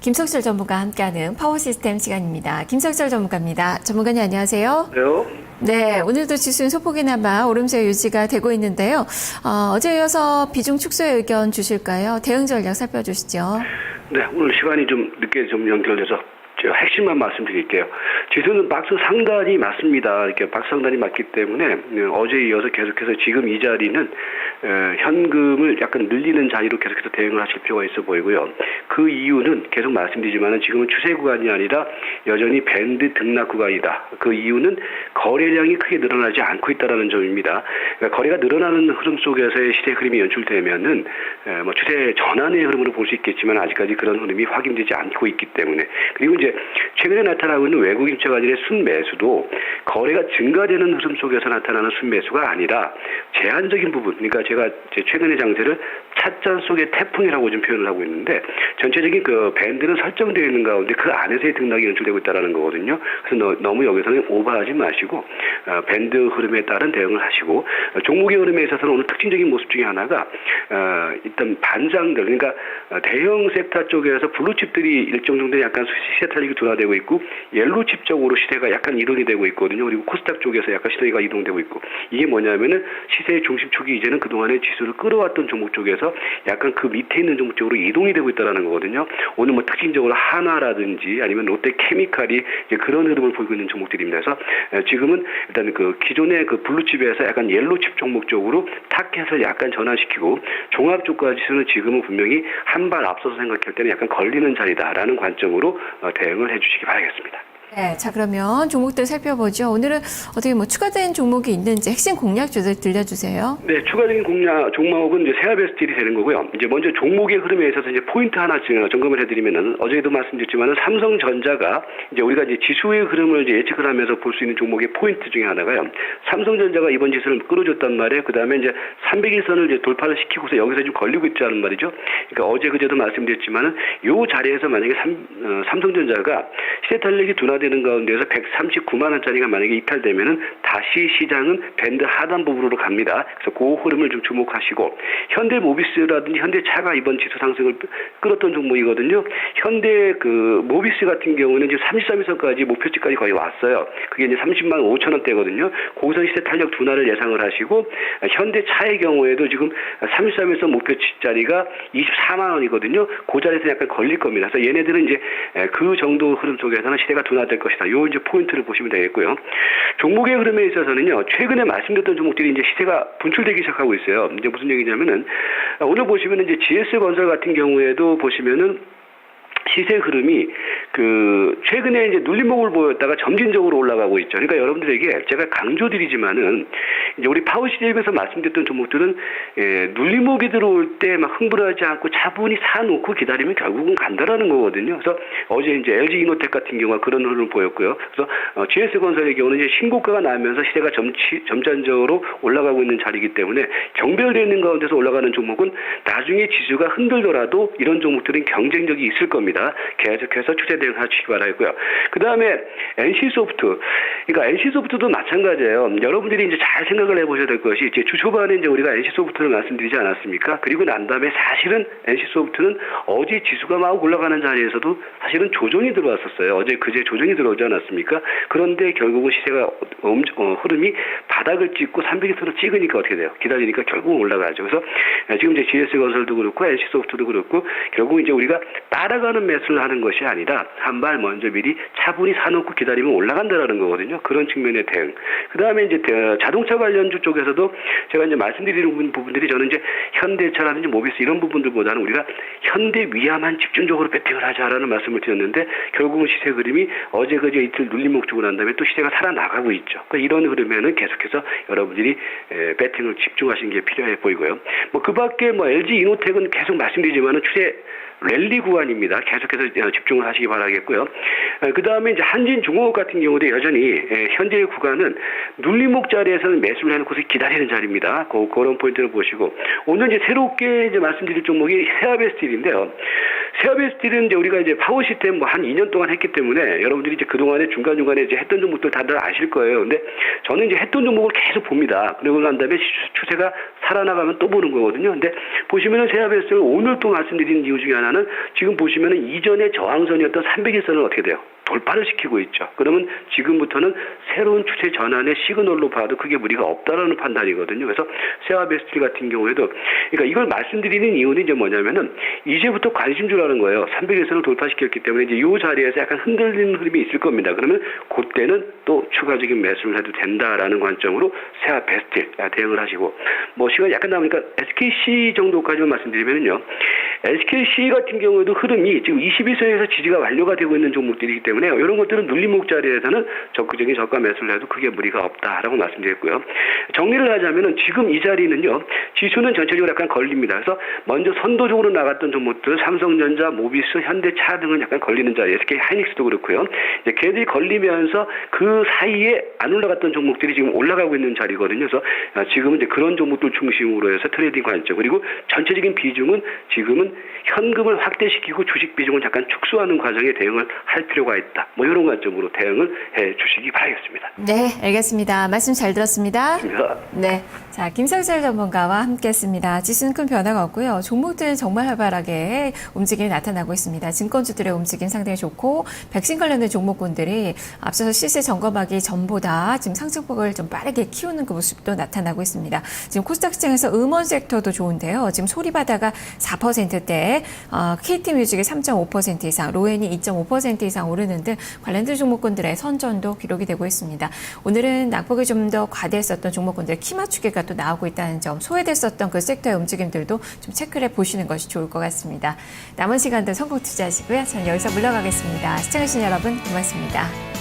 김석철 전문가와 함께하는 파워시스템 시간입니다. 김석철 전문가입니다. 전문가님 안녕하세요. 네, 오늘도 지수는 소폭이나마 오름세 유지가 되고 있는데요. 어제 이어서 비중 축소의 의견 주실까요? 대응 전략 살펴주시죠. 네, 오늘 시간이 좀 늦게 좀 연결돼서 제가 핵심만 말씀드릴게요. 지수는 박스 상단이 맞습니다. 이렇게 박스 상단이 맞기 때문에 어제에 이어서 계속해서 지금 이 자리는 현금을 약간 늘리는 자리로 계속해서 대응을 하실 필요가 있어 보이고요. 그 이유는 계속 말씀드리지만은 지금은 추세 구간이 아니라 여전히 밴드 등락 구간이다. 그 이유는 거래량이 크게 늘어나지 않고 있다는 점입니다. 그러니까 거래가 늘어나는 흐름 속에서의 시세 흐름이 연출되면은 뭐 추세 전환의 흐름으로 볼 수 있겠지만 아직까지 그런 흐름이 확인되지 않고 있기 때문에, 그리고 이제 최근에 나타나고 있는 외국인 채가들의 순매수도 거래가 증가되는 흐름 속에서 나타나는 순매수가 아니라 제한적인 부분, 그러니까 제가 제 최근의 장세를 찻잔 속의 태풍이라고 좀 표현을 하고 있는데, 전체적인 그 밴드는 설정되어 있는 가운데 그 안에서의 등락이 연출되고 있다는 거거든요. 그래서 너무 여기서는 오버하지 마시고 밴드 흐름에 따른 대응을 하시고, 종목의 흐름에 있어서는 오늘 특징적인 모습 중에 하나가 일단 반장들, 그러니까 대형 섹터 쪽에서 블루칩들이 일정 정도 약간 시세 탄력이 둔화되고 있고, 옐로칩 쪽으로 시세가 약간 이동이 되고 있거든요. 그리고 코스닥 쪽에서 약간 시세가 이동되고 있고, 이게 뭐냐면은 시세의 중심 축이 이제는 그동안에 지수를 끌어왔던 종목 쪽에서 약간 그 밑에 있는 종목 쪽으로 이동이 되고 있다는 거거든요. 오늘 뭐 특징적으로 하나라든지 아니면 롯데케미칼이 이제 그런 흐름을 보이고 있는 종목들입니다. 그래서 지금은 일단 그 기존의 그 블루칩에서 약간 옐로칩 종목 쪽으로 타켓을 약간 전환시키고, 종합주가 지수는 지금은 분명히 한 발 앞서서 생각할 때는 약간 걸리는 자리다라는 관점으로 대응을 해주시기 바라겠습니다. 네, 자 그러면 종목들 살펴보죠. 오늘은 어떻게 뭐 추가된 종목이 있는지 핵심 공략주들 들려주세요. 네, 추가적인 종목은 이제 세아베 스틸이 되는 거고요. 이제 먼저 종목의 흐름에 있어서 이제 포인트 하나 점검을 해드리면은, 어제도 말씀드렸지만은 삼성전자가 이제 우리가 이제 지수의 흐름을 이제 예측을 하면서 볼 수 있는 종목의 포인트 중에 하나가요. 삼성전자가 이번 지수를 끌어줬단 말이에요. 그 다음에 이제 300일선을 이제 돌파를 시키고서 여기서 좀 걸리고 있다는 말이죠. 그러니까 어제 그제도 말씀드렸지만은 요 자리에서 만약에 삼성전자가 시세 탄력이 둔화 되는 가운데서 139만 원짜리가 만약에 이탈되면은 다시 시장은 밴드 하단 부분으로 갑니다. 그래서 그 흐름을 좀 주목하시고, 현대모비스라든지 현대차가 이번 지수 상승을 끌었던 종목이거든요. 현대 그 모비스 같은 경우는 지금 33일선까지 목표치까지 거의 왔어요. 그게 이제 30만 5천 원대거든요. 거기서 시세 탄력 둔화를 예상을 하시고, 현대차의 경우에도 지금 33일선 목표치짜리가 24만 원이거든요. 그 자리에서 약간 걸릴 겁니다. 그래서 얘네들은 이제 그 정도 흐름 속에서는 시세가 둔화될 것이다. 요 이제 포인트를 보시면 되겠고요. 종목의 흐름에 있어서는요, 최근에 말씀드렸던 종목들이 이제 시세가 분출되기 시작하고 있어요. 이제 무슨 얘기냐면은, 오늘 보시면은 이제 GS건설 같은 경우에도 보시면은 시세 흐름이 그 최근에 이제 눌림목을 보였다가 점진적으로 올라가고 있죠. 그러니까 여러분들에게 제가 강조드리지만은, 이제 우리 파워시스템에서 말씀드렸던 종목들은 눌림목이 들어올 때 막 흥분하지 않고 차분히 사놓고 기다리면 결국은 간다라는 거거든요. 그래서 어제 이제 LG 이노텍 같은 경우가 그런 흐름을 보였고요. 그래서 GS건설의 경우는 이제 신고가가 나면서 시세가 점진적으로 올라가고 있는 자리이기 때문에, 경별되어 있는 가운데서 올라가는 종목은 나중에 지수가 흔들더라도 이런 종목들은 경쟁력이 있을 겁니다. 계속해서 추세 대응 하시기 바라고요. 그 다음에 NC소프트, 그러니까 NC소프트도 마찬가지예요. 여러분들이 이제 잘 생각을 해보셔야 될 것이, 이제 주 초반에 이제 우리가 NC소프트를 말씀드리지 않았습니까? 그리고 난 다음에 사실은 NC소프트는 어제 지수가 막 올라가는 자리에서도 사실은 조정이 들어왔었어요. 어제 그제 조정이 들어오지 않았습니까? 그런데 결국은 시세가 흐름이 바닥을 찍고 300일선을 찍으니까 어떻게 돼요? 기다리니까 결국은 올라가죠. 그래서 지금 이제 GS건설도 그렇고 NC소프트도 그렇고, 결국 이제 우리가 따라가는 매수를 하는 것이 아니라 한 발 먼저 미리 차분히 사놓고 기다리면 올라간다라는 거거든요. 그런 측면의 대응. 그 다음에 이제 자동차 관련주 쪽에서도 제가 이제 말씀드리는 부분들이, 저는 이제 현대차라든지 모비스 이런 부분들보다는 우리가 현대 위암만 집중적으로 배팅을 하자라는 말씀을 드렸는데, 결국은 시세 흐름이 어제 그제 이틀 눌림목 주고 난 다음에 또 시세가 살아나가고 있죠. 그러니까 이런 흐름에는 계속해서 여러분들이 배팅을 집중하시는 게 필요해 보이고요. 뭐 그 밖에 뭐 LG 이노텍은 계속 말씀드리지만은 추세 랠리 구간입니다. 계속해서 집중을 하시기 바라겠고요. 그 다음에 이제 한진중공업 같은 경우도 여전히 현재의 구간은 눌림목 자리에서는 매수를 해놓고서 기다리는 자리입니다. 그런 포인트를 보시고, 오늘 이제 새롭게 이제 말씀드릴 종목이 세아베 스틸인데요. 세아베스틸은 이제 우리가 이제 파워 시스템 뭐 한 2년 동안 했기 때문에 여러분들이 이제 그동안에 중간중간에 이제 했던 종목들 다들 아실 거예요. 근데 저는 이제 했던 종목을 계속 봅니다. 그리고 난 다음에 추세가 살아나가면 또 보는 거거든요. 근데 보시면은 세아베스틸 오늘 또 말씀드린 이유 중에 하나는 지금 보시면은 이전에 저항선이었던 300일선을 어떻게 돼요? 돌파를 시키고 있죠. 그러면 지금부터는 새로운 추세 전환의 시그널로 봐도 크게 무리가 없다라는 판단이거든요. 그래서 세아베스틸 같은 경우에도 그러니까 이걸 말씀드리는 이유는 이제 뭐냐면은 이제부터 관심주라는 거예요. 300일선을 돌파시켰기 때문에 이제 이 자리에서 약간 흔들리는 흐름이 있을 겁니다. 그러면 그때는 또 추가적인 매수를 해도 된다라는 관점으로 세아베스틸 대응을 하시고 뭐 시간이 약간 남으니까 SKC 정도까지만 말씀드리면은요. SKC 같은 경우에도 흐름이 지금 21선에서 지지가 완료가 되고 있는 종목들이기 때문에 이런 것들은 눌림목 자리에서는 적극적인 저가 매수를 해도 크게 무리가 없다라고 말씀드렸고요. 정리를 하자면은 지금 이 자리는요. 지수는 전체적으로 약간 걸립니다. 그래서 먼저 선도적으로 나갔던 종목들 삼성전자, 모비스, 현대차 등은 약간 걸리는 자리, SK 하이닉스도 그렇고요. 이제 걔들이 걸리면서 그 사이에 안 올라갔던 종목들이 지금 올라가고 있는 자리거든요. 그래서 지금은 이제 그런 종목들 중심으로 해서 트레이딩 관점 그리고 전체적인 비중은 지금은 현금을 확대시키고 주식 비중을 약간 축소하는 과정에 대응을 할 필요가 있다. 뭐 이런 관점으로 대응을 해 주시기 바라겠습니다. 네, 알겠습니다. 말씀 잘 들었습니다. 맞습니다. 네. 자, 김성철 전문가와 함께 했습니다. 지수는 큰 변화가 없고요. 종목들은 정말 활발하게 움직임이 나타나고 있습니다. 증권주들의 움직임 상당히 좋고, 백신 관련된 종목군들이 앞서서 시세 점검하기 전보다 지금 상승폭을 좀 빠르게 키우는 그 모습도 나타나고 있습니다. 지금 코스닥 시장에서 음원 섹터도 좋은데요. 지금 소리바다가 4%대, KT뮤직이 3.5% 이상, 로엔이 2.5% 이상 오르는 등 관련된 종목군들의 선전도 기록이 되고 있습니다. 오늘은 낙폭이 좀 더 과대했었던 종목군들 키 맞추기가 또 나오고 있다는 점, 소외됐었던 그 섹터의 움직임들도 좀 체크를 해보시는 것이 좋을 것 같습니다. 남은 시간도 성공 투자하시고요. 저는 여기서 물러가겠습니다. 시청해주신 여러분 고맙습니다.